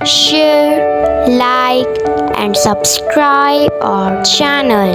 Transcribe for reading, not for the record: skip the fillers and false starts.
share, like and subscribe our channel.